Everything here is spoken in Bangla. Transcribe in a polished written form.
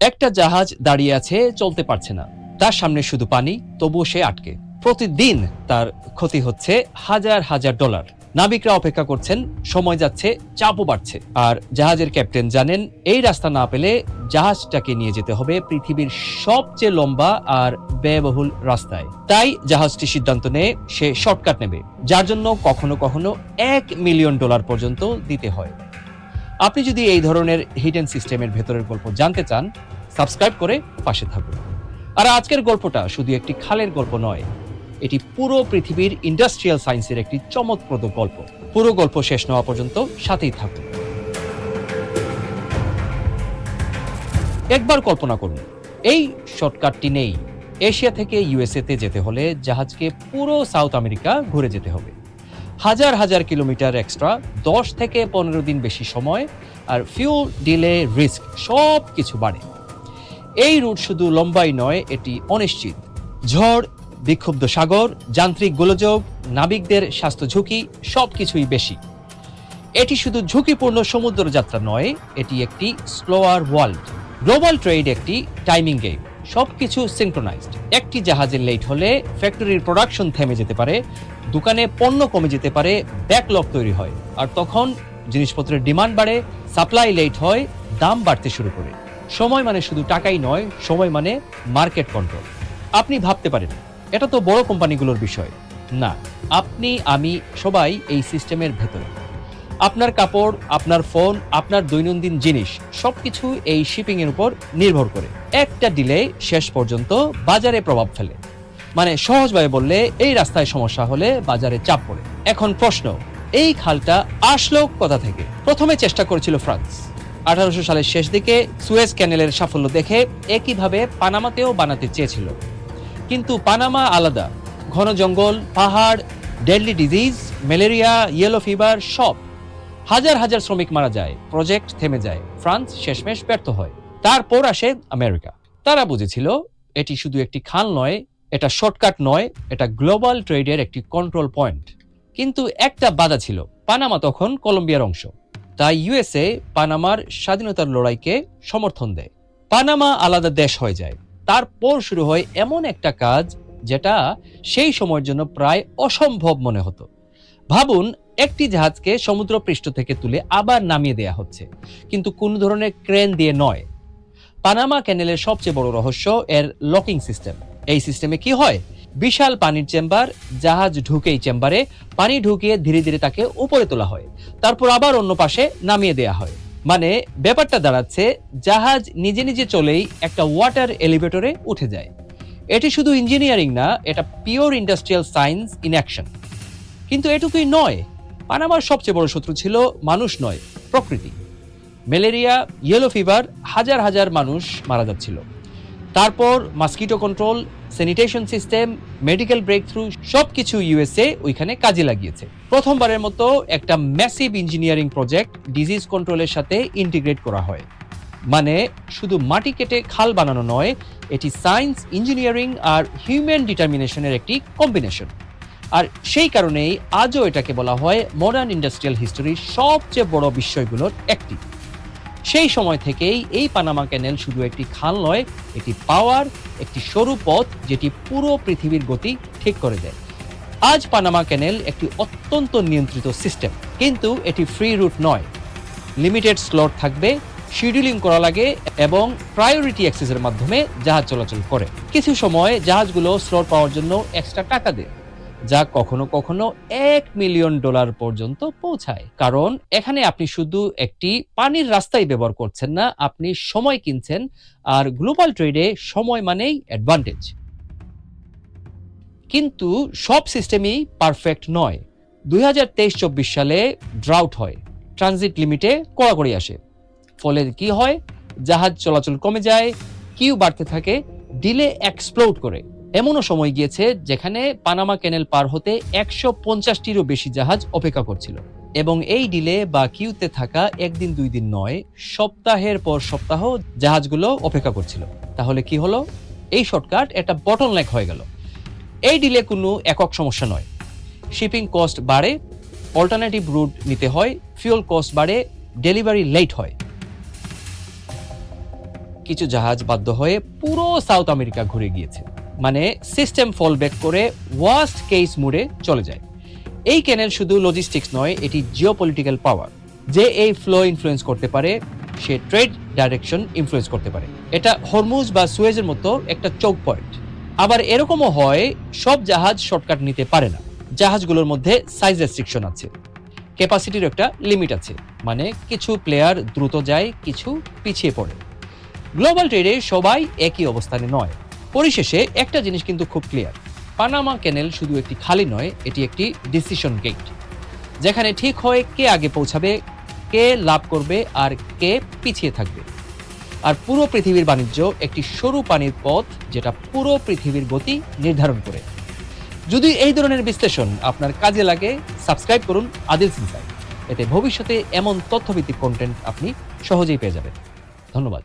একটা জাহাজ দাঁড়িয়ে আছে, চলতে পারছে না, তার সামনে শুধু পানি, তবুও সে আটকে। প্রতিদিন তার ক্ষতি হচ্ছে হাজার হাজার ডলার। নাবিকরা অপেক্ষা করছেন, সময় যাচ্ছে, চাপও বাড়ছে। আর জাহাজের ক্যাপ্টেন জানেন এই রাস্তা না পেলে জাহাজটাকে নিয়ে যেতে হবে পৃথিবীর সবচেয়ে লম্বা আর ব্যয়বহুল রাস্তায়। তাই জাহাজটি সিদ্ধান্ত নেয় সে শর্টকাট নেবে, যার জন্য কখনো কখনো $1 মিলিয়ন পর্যন্ত দিতে হয়। আপনি যদি এই ধরনের হিডেন সিস্টেমের ভেতরের গল্প জানতে চান, সাবস্ক্রাইব করে পাশে থাকুন। আর আজকের গল্পটা শুধু একটি খালের গল্প নয়, এটি পুরো পৃথিবীর ইন্ডাস্ট্রিয়াল সায়েন্সের একটি চমকপ্রদ গল্প। পুরো গল্প শেষ না হওয়া পর্যন্ত সাথেই থাকুন। একবার কল্পনা করুন, এই শর্টকাটটি নেই। এশিয়া থেকে ইউএসএ তে যেতে হলে জাহাজকে পুরো সাউথ আমেরিকা ঘুরে যেতে হবে। হাজার হাজার কিলোমিটার এক্সট্রা, 10 থেকে 15 দিন বেশি সময়, আর ফিউল ডিলে, রিস্ক, সব কিছু বাড়ে। এই রুট শুধু লম্বাই নয়, এটি অনিশ্চিত। ঝড়, বিক্ষুব্ধ সাগর, যান্ত্রিক গোলযোগ, নাবিকদের স্বাস্থ্য ঝুঁকি, সবকিছুই বেশি। এটি শুধু ঝুঁকিপূর্ণ সমুদ্র যাত্রা নয়, এটি একটি স্লোয়ার ওয়ার্ল্ড। গ্লোবাল ট্রেড একটি টাইমিং গেম, সবকিছু সিনক্রোনাইজড। একটি জাহাজের লেট হলে ফ্যাক্টরির প্রোডাকশন থেমে যেতে পারে, দোকানে পণ্য কমে যেতে পারে, ব্যাকলগ তৈরি হয়। আর তখন জিনিসপত্রের ডিমান্ড বাড়ে, সাপ্লাই লেট হয়, দাম বাড়তে শুরু করে। সময় মানে শুধু টাকাই নয়, সময় মানে মার্কেট কন্ট্রোল। আপনি ভাবতে পারেন এটা তো বড় কোম্পানিগুলোর বিষয়। না, আপনি, আমি সবাই এই সিস্টেমের ভেতরে। আপনার কাপড়, আপনার ফোন, আপনার দৈনন্দিন জিনিস, সবকিছু এই শিপিং এর উপর নির্ভর করে। একটা ডিলে শেষ পর্যন্ত বাজারে প্রভাব ফেলে। মানে সহজভাবে বললে, এই রাস্তায় সমস্যা হলে বাজারে চাপ পড়ে। এখন প্রশ্ন, এই খালটা আসলো কোথা থেকে? প্রথমে চেষ্টা করেছিল ফ্রান্স। 1800 সালের শেষ দিকে সুয়েজ ক্যানেলের সাফল্য দেখে একইভাবে পানামাতেও বানাতে চেয়েছিল। কিন্তু পানামা আলাদা, ঘন জঙ্গল, পাহাড়, deadly disease, malaria, yellow fever, সব। হাজার হাজার শ্রমিক মারা যায়, প্রজেক্ট থেমে যায়, ফ্রান্স শেষমেশ ব্যর্থ হয়। তারপর আসে আমেরিকা। তারা বুঝেছিল এটি শুধু একটি খাল নয়, এটা শর্টকাট নয়, এটা গ্লোবাল ট্রেডের একটি কন্ট্রোল পয়েন্ট। কিন্তু একটা বাধা ছিল, পানামা তখন কলম্বিয়ার অংশ। তাই ইউএসএ পানামার স্বাধীনতার লড়াইকে সমর্থন দেয়। পানামা আলাদা দেশ হয়ে যায়। তারপর শুরু হয় এমন একটা কাজ যেটা সেই সময়ের জন্য প্রায় অসম্ভব মনে হতো। ভাবুন, একটি জাহাজকে সমুদ্র পৃষ্ঠ থেকে তুলে আবার নামিয়ে দেয়া হচ্ছে, কিন্তু কোন ধরনের ক্রেন দিয়ে নয়। পানামা ক্যানেলের সবচেয়ে বড় রহস্য এর লকিং সিস্টেম। এই সিস্টেমে কি হয়, বিশাল পানির চেম্বার, জাহাজ ঢুকেই চেম্বারে পানি ঢুকিয়ে ধীরে ধীরে তাকে উপরে তোলা হয়, তারপর আবার অন্য পাশে নামিয়ে দেয়া হয়। মানে ব্যাপারটা দাঁড়াচ্ছে, জাহাজ নিজে নিজে চলেই একটা ওয়াটার এলিভেটরে উঠে যায়। এটি শুধু ইঞ্জিনিয়ারিং না, এটা pure industrial science in action. কিন্তু এটুকুই নয়, পানামার সবচেয়ে বড় শত্রু ছিল মানুষ নয়, প্রকৃতি। ম্যালেরিয়া, ইয়েলো ফিভার, হাজার হাজার মানুষ মারা যাচ্ছিল। তারপর mosquito control, sanitation system, medical breakthrough, সবকিছু ইউএসএ ওইখানে কাজে লাগিয়েছে। প্রথমবারের মতো একটা ম্যাসিভ ইঞ্জিনিয়ারিং প্রজেক্ট ডিজিজ কন্ট্রোলের সাথে ইন্টিগ্রেট করা হয়। মানে শুধু মাটি কেটে খাল বানানো নয়, এটি সায়েন্স, ইঞ্জিনিয়ারিং আর হিউম্যান ডিটারমিনেশনের একটি কম্বিনেশন। আর সেই কারণেই আজও এটাকে বলা হয় মডার্ন ইন্ডাস্ট্রিয়াল হিস্টোরির সবচেয়ে বড় বিস্ময়গুলোর একটি। সেই সময় থেকেই এই পানামা ক্যানেল শুধু একটি খাল নয়, এটি পাওয়ার, একটি সরু পথ যেটি পুরো পৃথিবীর গতি ঠিক করে দেয়। আজ পানামা ক্যানেল একটি অত্যন্ত নিয়ন্ত্রিত সিস্টেম, কিন্তু এটি ফ্রি রুট নয়। লিমিটেড স্লট থাকবে, শিডিউলিং করা লাগে এবং প্রায়োরিটি অ্যাক্সেসের মাধ্যমে জাহাজ চলাচল করে। কিছু সময় জাহাজগুলো স্লট পাওয়ার জন্য এক্সট্রা টাকা দেয়, যা কখনো কখনো $1 মিলিয়ন পর্যন্ত পৌঁছায়। কারণ এখানে আপনি শুধু একটি পানির রাস্তাই ব্যবহার করছেন না, আপনি সময় কিনছেন। আর গ্লোবাল ট্রেডে সময় মানেই অ্যাডভান্টেজ। কিন্তু সব সিস্টেমই পারফেক্ট নয়। 2023-24 সালে ড্রাউট হয়, ট্রানজিট লিমিটে কড়াকড়ি আসে। ফলে কি হয়, জাহাজ চলাচল কমে যায়, কিউ বাড়তে থাকে, ডিলে এক্সপ্লোড করে। এমনও সময় গিয়েছে যেখানে পানামা ক্যানেল পার হতে 150টিরও বেশি জাহাজ অপেক্ষা করছিল। এবং এই ডিলে বা কিউতে থাকা একদিন দুই দিন নয়, সপ্তাহের পর সপ্তাহ জাহাজগুলো অপেক্ষা করছিল। তাহলে কি হলো, এই শর্টকাট একটা বটলনেক হয়ে গেল। এই ডিলে কোনো একক সমস্যা নয়, শিপিং কস্ট বাড়ে, অল্টারনেটিভ রুট নিতে হয়, ফিউল কস্ট বাড়ে, ডেলিভারি লেট হয়। কিছু জাহাজ বাধ্য হয়ে পুরো সাউথ আমেরিকা ঘুরে গিয়েছে, মানে সিস্টেম ফল ব্যাক করে ওয়ার্স্ট কেস মোডে চলে যায়। এই ক্যানেল শুধু লজিস্টিক্স নয়, এটি জিওপলিটিক্যাল পাওয়ার। যে এই ফ্লো ইনফ্লুয়েন্স করতে পারে সে ট্রেড ডাইরেকশন ইনফ্লুয়েন্স করতে পারে। এটা হরমুজ বা সুয়েজের মতো একটা চোক পয়েন্ট। আবার এরকমও হয় সব জাহাজ শর্টকাট নিতে পারে না। জাহাজগুলোর মধ্যে সাইজ রেস্ট্রিকশন আছে, ক্যাপাসিটির একটা লিমিট আছে, মানে কিছু প্লেয়ার দ্রুত যায়, কিছু পিছিয়ে পড়ে। গ্লোবাল ট্রেডে সবাই একই অবস্থানে নয়। পরিশেষে একটা জিনিস কিন্তু খুব ক্লিয়ার, পানামা ক্যানেল শুধু একটি খালি নয়, এটি একটি ডিসিশন গেট, যেখানে ঠিক হয় কে আগে পৌঁছাবে, কে লাভ করবে আর কে পিছিয়ে থাকবে। আর পুরো পৃথিবীর বাণিজ্য একটি সরু পানির পথ, যেটা পুরো পৃথিবীর গতি নির্ধারণ করে। যদি এই ধরনের বিশ্লেষণ আপনার কাজে লাগে, সাবস্ক্রাইব করুন আদিলস ইনসাইট। এতে ভবিষ্যতে এমন তথ্যভিত্তিক কন্টেন্ট আপনি সহজেই পেয়ে যাবেন। ধন্যবাদ।